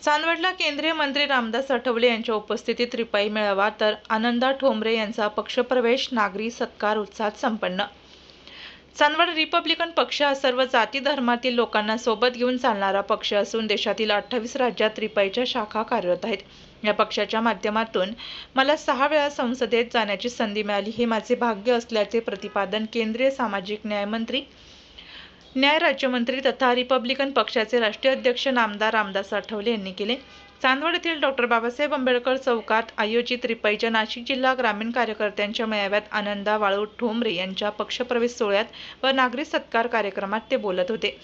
चांदवडला केंद्रीय मंत्री रामदास आठवले यांच्या उपस्थितीत रिपाई मेळावा तर आनंदा ठोंबरे यांचा पक्षप्रवेश, नागरी सत्कार उत्साहात संपन्न. चांदवड रिपब्लिकन पक्ष हा सर्व जाती धर्मातील लोकांना सोबत घेऊन चालणारा पक्ष असून देशातील 28 राज्यात रिपाईच्या शाखा कार्यरत आहेत. या पक्षाच्या माध्यमातून मला 6 वेळा संसदेत जाण्याची संधी मिळाली, हे माझे भाग्य असल्याचे प्रतिपादन केंद्रीय सामाजिक न्याय राज्यमंत्री तथा रिपब्लिकन पक्षाचे राष्ट्रीय अध्यक्ष नामदार रामदास आठवले यांनी केले. चांदवड येथील डॉ. बाबासाहेब आंबेडकर चौकात आयोजित रिपाईच्या नाशिक जिल्हा ग्रामीण कार्यकर्त्यांच्या मेळाव्यात आनंदा वाळू ठोंबरे यांच्या पक्षप्रवेश सोहळ्यात व नागरी सत्कार कार्यक्रमात ते बोलत होते.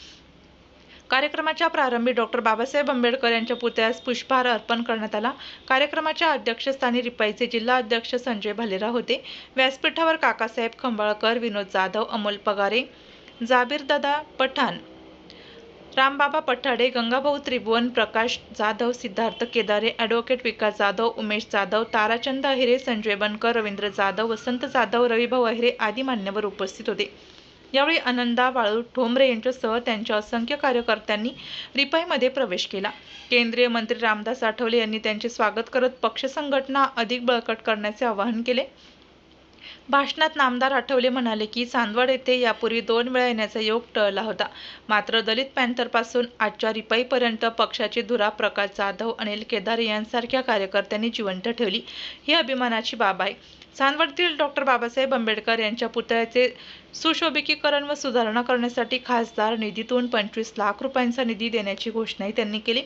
कार्यक्रमाच्या प्रारंभी डॉ. बाबासाहेब आंबेडकर यांच्या पुतळ्यास पुष्पहार अर्पण करण्यात आला. कार्यक्रमाच्या अध्यक्षस्थानी रिपाईचे जिल्हा अध्यक्ष संजय भालेराव होते. व्यासपीठावर काकासाहेब खंबाळकर, विनोद जाधव, अमोल पगारे, जाबीरदादा पठाण, रामबाबा पठाडे, गंगाभाऊ त्रिभुवन, प्रकाश जाधव, सिद्धार्थ केदारे, ॲडव्होकेट विकास जाधव, उमेश जाधव, ताराचंद अहिरे, संजय बनकर, रवींद्र जाधव, वसंत जाधव, रविभाऊ अहिरे आदी मान्यवर उपस्थित होते. यावेळी आनंदा वाळू ठोंबरे यांच्यासह त्यांच्या असंख्य कार्यकर्त्यांनी रिपाईमध्ये प्रवेश केला. केंद्रीय मंत्री रामदास आठवले यांनी त्यांचे स्वागत करत पक्ष संघटना अधिक बळकट करण्याचे आवाहन केले. भाषणात नामदार आठवले म्हणाले की चांदवड येथे यापूर्वी 2 वेळा येण्याचा योग टळला होता. मात्र दलित पॅंथरपासून आजच्या रिपाईपर्यंत पक्षाची धुरा प्रकाश जाधव, अनिल केदारे यांसारख्या कार्यकर्त्यांनी जिवंत ठेवली. ही अभिमानाची बाब आहे. चांदवडतील डॉ. बाबासाहेब आंबेडकर यांच्या पुतळ्याचे सुशोभीकरण व सुधारणा करण्यासाठी खासदार निधीतून 25 लाख रुपयांचा निधी देण्याची घोषणाही त्यांनी केली.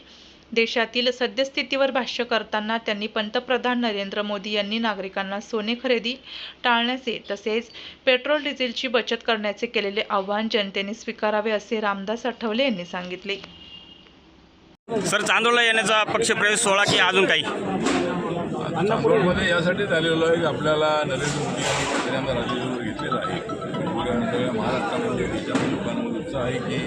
देशातील सद्यस्थितीवर भाष्य करताना त्यांनी पंतप्रधान नरेंद्र मोदी यांनी नागरिकांना सोने खरेदी टाळण्याचे तसेच पेट्रोल डिझेलची बचत करण्याचे केलेले आवाहन जनतेने स्वीकारावे असे रामदास आठवले यांनी सांगितले. सर, चांदोडला येण्याचा पक्षप्रवेश सोहळा की अजून काही? चांदोडमध्ये यासाठी झालेलं आहे की आपल्याला नरेंद्र मोदी यांनी पहिल्यांदा राज्यावर घेतलेला आहे. सगळ्या महाराष्ट्रामध्ये देशातील लोकांमध्ये उत्साह आहे की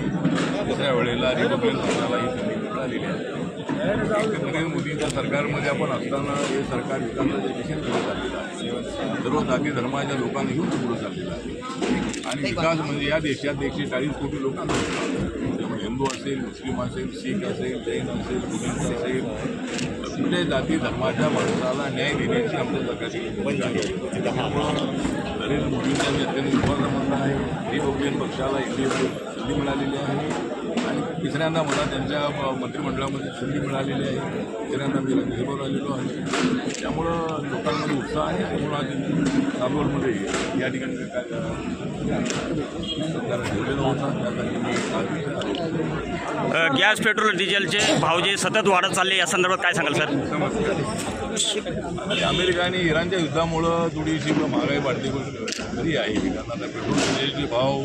दुसऱ्या वेळेला रिपब्लिकन पक्षाला ही संधी मिळालेली आहे. नरेंद्र मोदींच्या सरकारमध्ये आपण असताना हे सरकार विकासाच्या दिशेने पुढे चाललेलं आहे. सर्व जाती धर्माच्या लोकांना घेऊन पुढे चाललेलं आहे आणि विकास म्हणजे या देशात 140 कोटी लोकांना, त्यामुळे हिंदू असेल, मुस्लिम असेल, शीख असेल, जैन असेल, बुद्धिस्ट असेल, कुठल्याही जाती धर्माच्या माणसाला न्याय देण्याची आमच्या सरकारची भूमिका आहे. नरेंद्र मोदींच्या नेत्याने विश्वास आहे. रिपब्लिकन पक्षाला इंडियामध्ये संधी मिळालेली आहे आणि तिसऱ्यांदा मला त्यांच्या मंत्रिमंडळामध्ये संधी मिळालेली आहे. तिसऱ्यांदा मी राज्यसभेवर आलेलो आहे. त्यामुळं लोकांमध्ये उत्साह आहे. त्यामुळं आज चांदवडमध्ये या ठिकाणी सरकार ठेवलेलं होता. त्यासाठी मी गॅस, पेट्रोल, डिझेलचे भाव जे सतत वाढत चालले या संदर्भात काय सांगाल सर? अमेरिका आणि इराणच्या युद्धामुळं थोडीशी महागाई वाढली तरी आहे. कारण आता पेट्रोल डिझेलचे भाव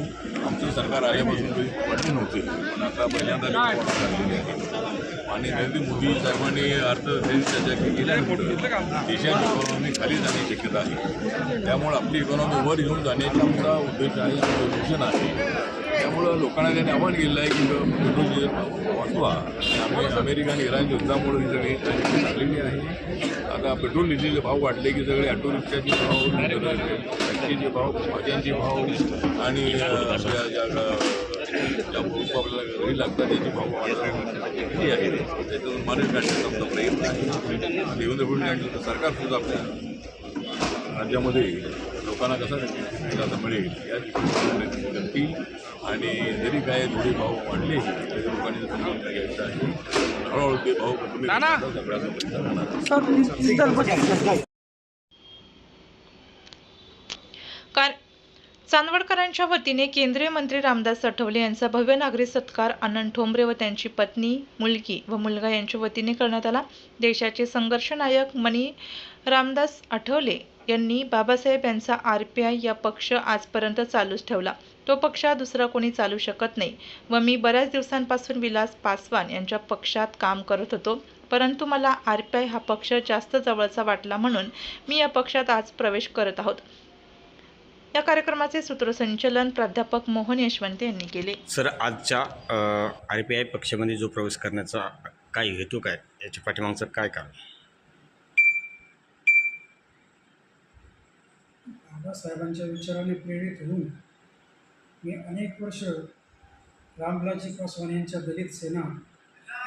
आमची सरकार आल्यापासून काही वाढली नव्हती, पण आता पहिल्यांदा वाढलेली आहे. आणि नरेंद्र मोदी साहेबांनी अर्थव्यवस्थेच्या केल्यानंतर देशाची इकॉनॉमी खाली जाण्याची शक्यता आहे. त्यामुळं आपली इकॉनॉमी वर घेऊन जाण्याचा आमचा उद्देश आहे, आमचं मिशन आहे. त्यामुळं लोकांना त्यांनी आव्हान केलं आहे की पेट्रोल डिझेल वाचवा. आम्ही अमेरिका आणि इराणच्या युद्धामुळे ही सगळी ट्रॅजेडी झालेली आहे. आता पेट्रोल डिझेलचे भाव वाढले की सगळे ऑटो रिक्षाचे भाव, टॅक्सीचे भाव, भाज्यांचे भाव आणि ज्या वस्तू आपल्याला घरी लागतात त्याचे भाव किती आहे त्याच्यातून मार्ग काढण्याचा आमचा प्रयत्न आहे. देवेंद्र फडणवीस सरकारसुद्धा आपल्या राज्यामध्ये लोकांना कसा फायदा मिळेल या दृष्टीने करतील आणि जरी काय थोडे भाव वाढले तरी लोकांनी समजून घ्यायचं आहे. हळूहळू ते भाव कमी सगळ्याचा प्रयत्न करणार. चांदवडकरांच्या वतीने केंद्रीय मंत्री रामदास आठवले यांचा भव्य नागरी सत्कार आनंद ठोंबरे व त्यांची पत्नी, मुलगी व मुलगा यांच्या वतीने करण्यात आला. देशाचे संघर्ष नायक मनी रामदास आठवले यांनी बाबासाहेब यांचा RPI या पक्ष आजपर्यंत चालूच ठेवला. तो पक्ष दुसरा कोणी चालू शकत नाही व मी बऱ्याच दिवसांपासून विलास पासवान यांच्या पक्षात काम करत होतो, परंतु मला RPI हा पक्ष जास्त जवळचा वाटला म्हणून मी या पक्षात आज प्रवेश करत आहोत. या कार्यक्रमाचे सूत्रसंचालन प्राध्यापक मोहन यशवंत यांनी केले. सर, आजच्या RPI पक्षामध्ये जो प्रवेश करण्याचा काय हेतू, काय याच्या पाठीमागचं काय कारण? बाबासाहेबांच्या विचाराने प्रेरित होऊन मी अनेक वर्ष रामलालजी पासवान यांच्या दलित सेना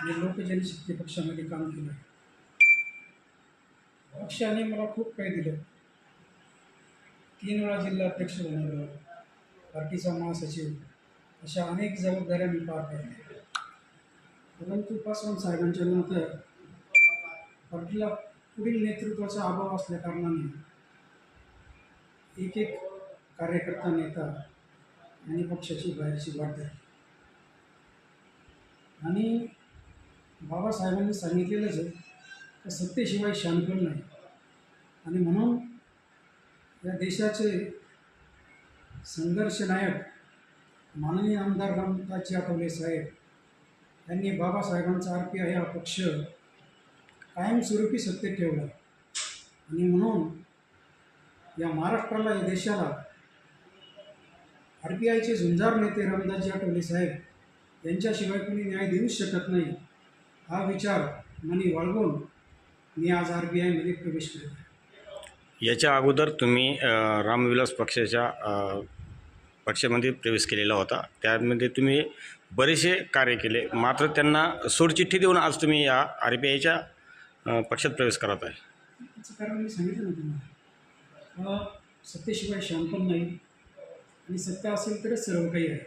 आणि लोकजनशक्ती पक्षामध्ये काम केलं आहे. पक्षाने मला खूप काही दिलं. 3 वेळा जिल्हा अध्यक्ष बनवलं, पार्टीचा महासचिव, अशा अनेक जबाबदाऱ्या मी पार पाडल्या. परंतु पासवान साहेबांच्या नंतर पार्टीला पुढील नेतृत्वाचा अभाव असल्याकारणाने एक एक कार्यकर्ता, नेता आणि पक्षाची बाहेरची वाट धरली. आणि बाबासाहेबांनी सांगितलेलंच आहे की सत्तेशिवाय शांतपण नाही. आणि म्हणून या देशाचे संघर्ष नायक माननीय आमदार रामदासजी आठवले साहेब यांनी बाबासाहेबांचा RPI हा पक्ष कायमस्वरूपी सत्तेत ठेवला. आणि म्हणून या महाराष्ट्राला, या देशाला RPIचे झुंजार नेते रामदासजी आठवले साहेब यांच्याशिवाय कोणी न्याय देऊच शकत नाही, हा विचार मनी बाळगून मी आज RPIमध्ये प्रवेश केला. याच्या अगोदर तुम्ही रामविलास पक्षाच्या पक्षामध्ये प्रवेश केलेला होता. त्यामध्ये तुम्ही बरेचसे कार्य केले, मात्र त्यांना सोडचिठ्ठी देऊन आज तुम्ही या RPIच्या पक्षात प्रवेश करत आहे. त्याचं कारण मी सांगितलं ना तुम्हाला, सत्तेशिवाय शांतपण नाही आणि सत्ता असेल तरच सर्व काही आहे,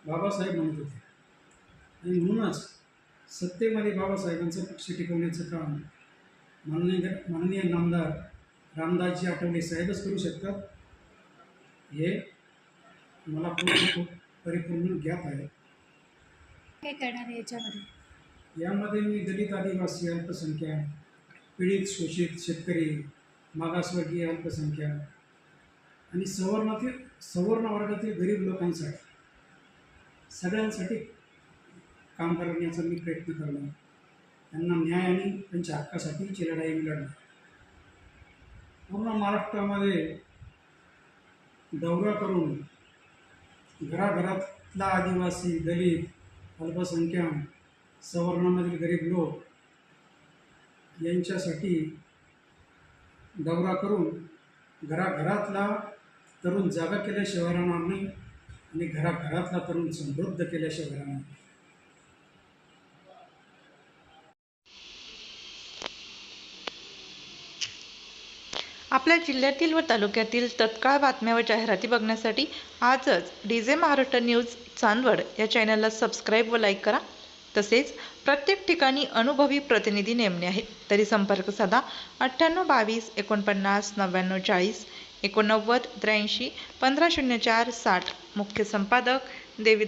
बाबासाहेब म्हणत होते. आणि म्हणूनच सत्तेमध्ये बाबासाहेबांचं पक्ष टिकवण्याचं काम माननीय नामदार रामदासजी आठवले साहेबच करू शकतात, हे मला खूप परिपूर्ण ज्ञात आहे. काय करणार आहे याच्यामध्ये? यामध्ये मी दलित, आदिवासी, अल्पसंख्याक, पीडित, शोषित शेतकरी, मागासवर्गीय, अल्पसंख्याक आणि सवर्ण वर्गातील गरीब लोकांसाठी, सगळ्यांसाठी काम करण्याचा मी प्रयत्न करणार. त्यांना न्याय आणि त्यांच्या हक्कासाठीची लढाई मी लढणार. पूर्ण महाराष्ट्रामध्ये दौरा करून घराघरातला आदिवासी, दलित, अल्पसंख्याक, सवर्णामधील गरीब लोक यांच्यासाठी दौरा करून घराघरातला तरुण जागा केल्याशिवाय राहणार नाही आणि घराघरातला तरुण समृद्ध केल्याशिवाय राहणार नाही. आपल्या जिल्ह्यातील व तालुक्यातील तत्काळ बातम्या व जाहिराती बघण्यासाठी आजच DJ महाराष्ट्र न्यूज चांदवड या चॅनलला सबस्क्राईब व लाईक करा. तसेच प्रत्येक ठिकाणी अनुभवी प्रतिनिधी नेमणे आहेत, तरी संपर्क साधा 98 22 49 99 40 89 83 1504 60. मुख्य संपादक देविदास